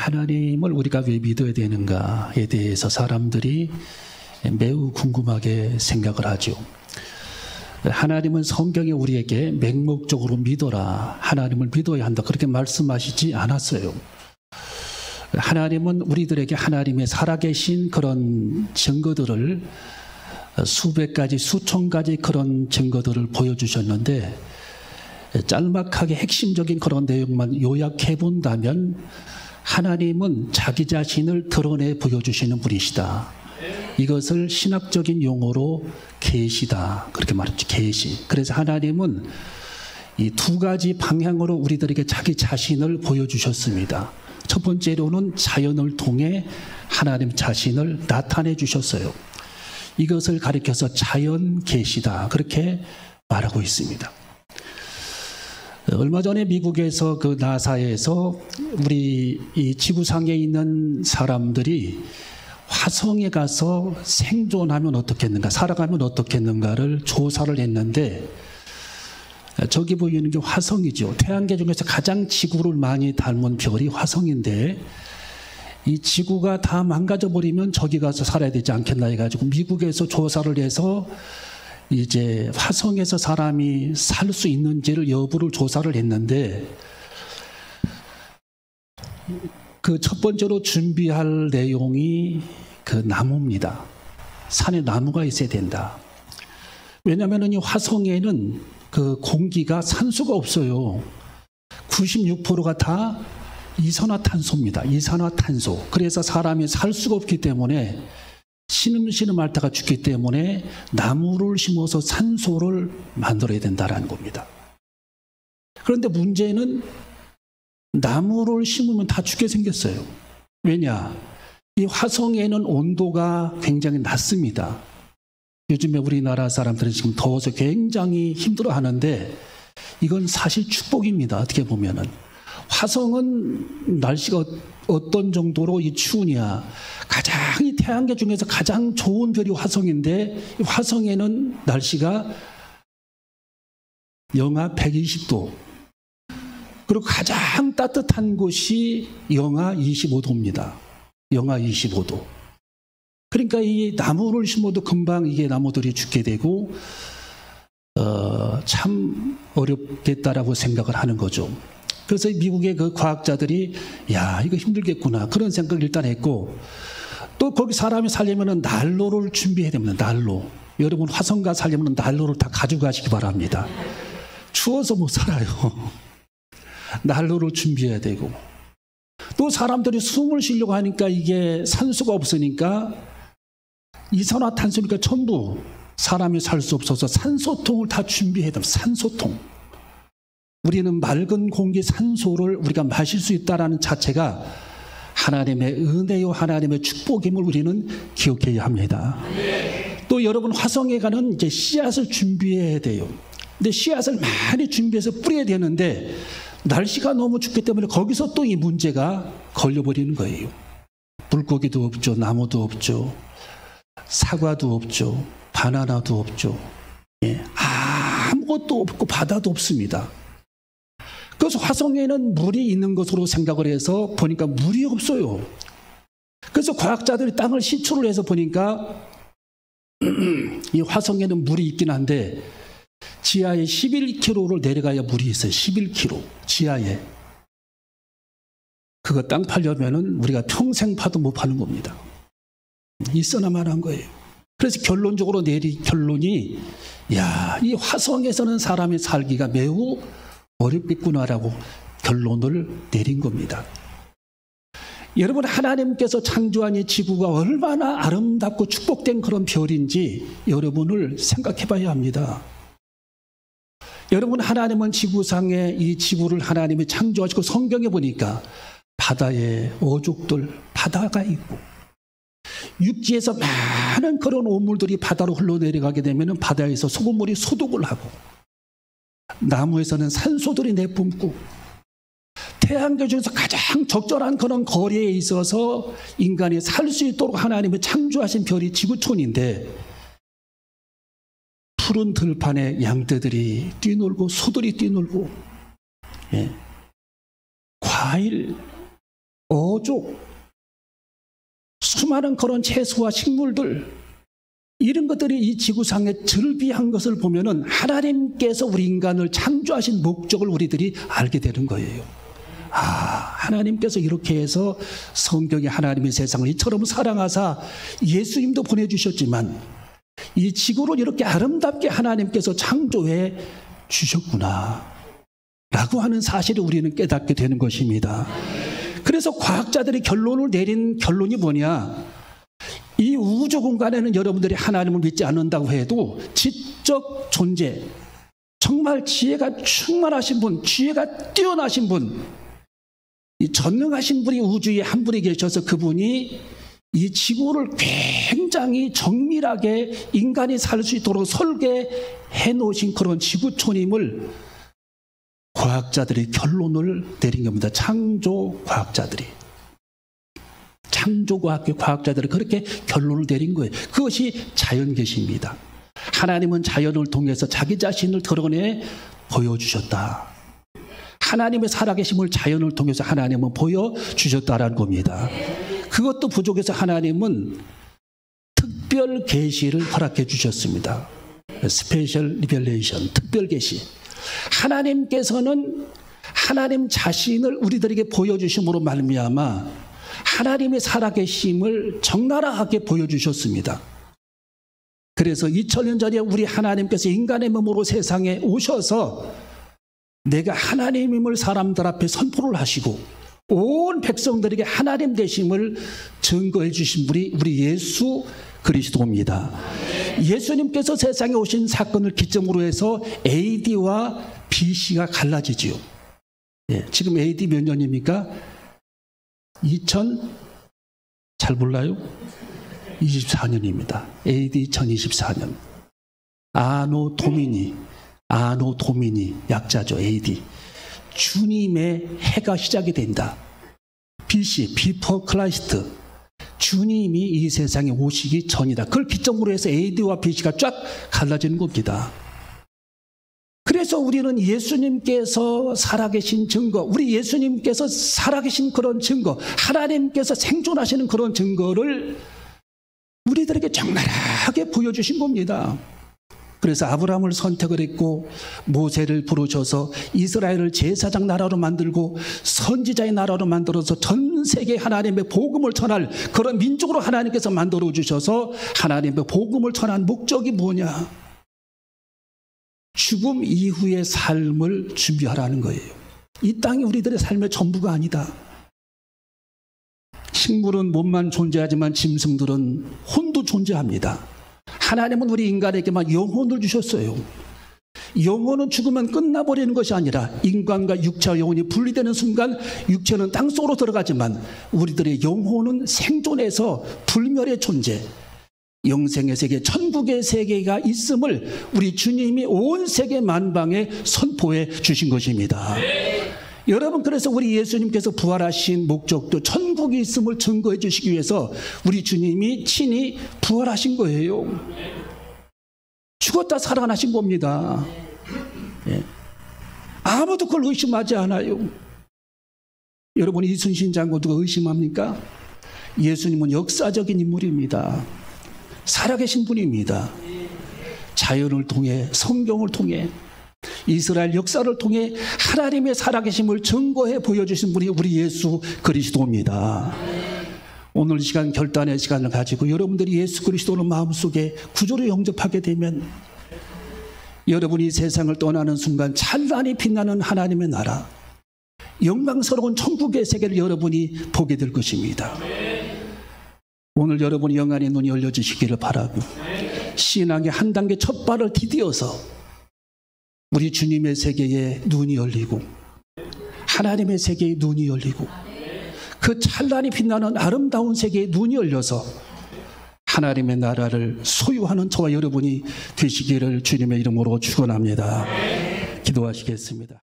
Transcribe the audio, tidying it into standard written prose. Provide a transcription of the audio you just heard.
하나님을 우리가 왜 믿어야 되는가에 대해서 사람들이 매우 궁금하게 생각을 하죠. 하나님은 성경에 우리에게 맹목적으로 믿어라, 하나님을 믿어야 한다, 그렇게 말씀하시지 않았어요. 하나님은 우리들에게 하나님의 살아계신 그런 증거들을 수백 가지, 수천 가지 그런 증거들을 보여주셨는데, 짤막하게 핵심적인 그런 내용만 요약해 본다면 하나님은 자기 자신을 드러내 보여주시는 분이시다. 이것을 신학적인 용어로 계시다, 그렇게 말했죠. 계시. 그래서 하나님은 이 두 가지 방향으로 우리들에게 자기 자신을 보여주셨습니다. 첫 번째로는 자연을 통해 하나님 자신을 나타내 주셨어요. 이것을 가리켜서 자연 계시다, 그렇게 말하고 있습니다. 얼마 전에 미국에서 그 나사에서 우리 이 지구상에 있는 사람들이 화성에 가서 생존하면 어떻겠는가, 살아가면 어떻겠는가를 조사를 했는데, 저기 보이는 게 화성이죠. 태양계 중에서 가장 지구를 많이 닮은 별이 화성인데, 이 지구가 다 망가져 버리면 저기 가서 살아야 되지 않겠나 해가지고 미국에서 조사를 해서 이제 화성에서 사람이 살 수 있는지를 여부를 조사를 했는데, 그 첫 번째로 준비할 내용이 그 나무입니다. 산에 나무가 있어야 된다. 왜냐하면 이 화성에는 그 공기가 산소가 없어요. 96%가 다 이산화탄소입니다. 이산화탄소. 그래서 사람이 살 수가 없기 때문에 신음신음 앓다가 죽기 때문에 나무를 심어서 산소를 만들어야 된다는 겁니다. 그런데 문제는 나무를 심으면 다 죽게 생겼어요. 왜냐? 이 화성에는 온도가 굉장히 낮습니다. 요즘에 우리나라 사람들은 지금 더워서 굉장히 힘들어하는데 이건 사실 축복입니다. 어떻게 보면은. 화성은 날씨가 어떤 정도로 이 추우냐. 가장 이 태양계 중에서 가장 좋은 별이 화성인데, 이 화성에는 날씨가 영하 120도. 그리고 가장 따뜻한 곳이 영하 25도입니다. 영하 25도. 그러니까 이 나무를 심어도 금방 이게 나무들이 죽게 되고, 참 어렵겠다라고 생각을 하는 거죠. 그래서 미국의 그 과학자들이 야, 이거 힘들겠구나, 그런 생각을 일단 했고, 또 거기 사람이 살려면 난로를 준비해야 됩니다. 난로. 여러분 화성가 살려면 난로를 다 가져가시기 바랍니다. 추워서 못 살아요. 난로를 준비해야 되고, 또 사람들이 숨을 쉬려고 하니까 이게 산소가 없으니까 이산화탄소니까 전부 사람이 살 수 없어서 산소통을 다 준비해야 됩니다. 산소통. 우리는 맑은 공기 산소를 우리가 마실 수 있다는 자체가 하나님의 은혜요, 하나님의 축복임을 우리는 기억해야 합니다. 또 여러분 화성에 가는 이제 씨앗을 준비해야 돼요. 근데 씨앗을 많이 준비해서 뿌려야 되는데 날씨가 너무 춥기 때문에 거기서 또 이 문제가 걸려버리는 거예요. 물고기도 없죠, 나무도 없죠, 사과도 없죠, 바나나도 없죠. 예, 아무것도 없고 바다도 없습니다. 그래서 화성에는 물이 있는 것으로 생각을 해서 보니까 물이 없어요. 그래서 과학자들이 땅을 시추를 해서 보니까 이 화성에는 물이 있긴 한데 지하에 11km를 내려가야 물이 있어요. 11km 지하에. 그거 땅 팔려면은 우리가 평생 파도 못 파는 겁니다. 있어나만 한 거예요. 그래서 결론적으로 내린 결론이, 야, 이 화성에서는 사람이 살기가 매우 어렵겠구나라고 결론을 내린 겁니다. 여러분, 하나님께서 창조한 이 지구가 얼마나 아름답고 축복된 그런 별인지 여러분을 생각해 봐야 합니다. 여러분, 하나님은 지구상에 이 지구를 하나님이 창조하시고 성경에 보니까 바다에 어족들, 바다가 있고 육지에서 많은 그런 오물들이 바다로 흘러내려가게 되면 바다에서 소금물이 소독을 하고, 나무에서는 산소들이 내뿜고, 태양계 중에서 가장 적절한 그런 거리에 있어서 인간이 살 수 있도록 하나님이 창조하신 별이 지구촌인데, 푸른 들판에 양떼들이 뛰놀고 소들이 뛰놀고, 예, 과일, 어족, 수많은 그런 채소와 식물들, 이런 것들이 이 지구상에 즐비한 것을 보면은 하나님께서 우리 인간을 창조하신 목적을 우리들이 알게 되는 거예요. 하나님께서 이렇게 해서 성경에 하나님의 세상을 이처럼 사랑하사 예수님도 보내주셨지만 이 지구를 이렇게 아름답게 하나님께서 창조해 주셨구나 라고 하는 사실을 우리는 깨닫게 되는 것입니다. 그래서 과학자들이 결론을 내린 결론이 뭐냐? 이 우주 공간에는 여러분들이 하나님을 믿지 않는다고 해도 지적 존재, 정말 지혜가 충만하신 분, 지혜가 뛰어나신 분, 이 전능하신 분이 우주에 한 분이 계셔서 그분이 이 지구를 굉장히 정밀하게 인간이 살 수 있도록 설계해 놓으신 그런 지구촌임을 과학자들이 결론을 내린 겁니다. 창조과학자들이. 창조과학계 과학자들이 그렇게 결론을 내린 거예요. 그것이 자연계시입니다. 하나님은 자연을 통해서 자기 자신을 드러내 보여주셨다. 하나님의 살아계심을 자연을 통해서 하나님은 보여주셨다라는 겁니다. 그것도 부족해서 하나님은 특별 계시를 허락해 주셨습니다. 스페셜 리벨레이션, 특별 계시. 하나님께서는 하나님 자신을 우리들에게 보여주심으로 말미암아 하나님의 살아계심을 적나라하게 보여주셨습니다. 그래서 2000년 전에 우리 하나님께서 인간의 몸으로 세상에 오셔서 내가 하나님임을 사람들 앞에 선포를 하시고 온 백성들에게 하나님 되심을 증거해 주신 분이 우리 예수 그리스도입니다. 예수님께서 세상에 오신 사건을 기점으로 해서 AD와 BC가 갈라지지요. 지금 AD 몇 년입니까? 2000 잘 몰라요? 24년입니다. AD 2024년. 아노 도미니 약자죠. AD. 주님의 해가 시작이 된다. BC, Before Christ. 주님이 이 세상에 오시기 전이다. 그걸 기점으로 해서 AD와 BC가 쫙 갈라지는 겁니다. 그래서 우리는 예수님께서 살아계신 증거, 우리 예수님께서 살아계신 그런 증거, 하나님께서 생존하시는 그런 증거를 우리들에게 적나라하게 보여주신 겁니다. 그래서 아브라함을 선택을 했고 모세를 부르셔서 이스라엘을 제사장 나라로 만들고 선지자의 나라로 만들어서 전 세계에 하나님의 복음을 전할 그런 민족으로 하나님께서 만들어 주셔서 하나님의 복음을 전한 목적이 뭐냐? 죽음 이후의 삶을 준비하라는 거예요. 이 땅이 우리들의 삶의 전부가 아니다. 식물은 몸만 존재하지만 짐승들은 혼도 존재합니다. 하나님은 우리 인간에게만 영혼을 주셨어요. 영혼은 죽으면 끝나버리는 것이 아니라 인간과 육체와 영혼이 분리되는 순간 육체는 땅속으로 들어가지만 우리들의 영혼은 생존해서 불멸의 존재, 영생의 세계, 천국의 세계가 있음을 우리 주님이 온 세계 만방에 선포해 주신 것입니다. 여러분, 그래서 우리 예수님께서 부활하신 목적도 천국이 있음을 증거해 주시기 위해서 우리 주님이 친히 부활하신 거예요. 죽었다 살아나신 겁니다. 아무도 그걸 의심하지 않아요. 여러분, 이순신 장군 누가 의심합니까? 예수님은 역사적인 인물입니다. 살아계신 분입니다. 자연을 통해, 성경을 통해, 이스라엘 역사를 통해 하나님의 살아계심을 증거해 보여주신 분이 우리 예수 그리스도입니다. 오늘 시간, 결단의 시간을 가지고 여러분들이 예수 그리스도를 마음속에 구조로 영접하게 되면 여러분이 세상을 떠나는 순간 찬란히 빛나는 하나님의 나라, 영광스러운 천국의 세계를 여러분이 보게 될 것입니다. 오늘 여러분이 영안의 눈이 열려지시기를 바라고 신앙의 한 단계 첫 발을 디디어서 우리 주님의 세계에 눈이 열리고 하나님의 세계에 눈이 열리고 그 찬란히 빛나는 아름다운 세계에 눈이 열려서 하나님의 나라를 소유하는 저와 여러분이 되시기를 주님의 이름으로 축원합니다. 기도하시겠습니다.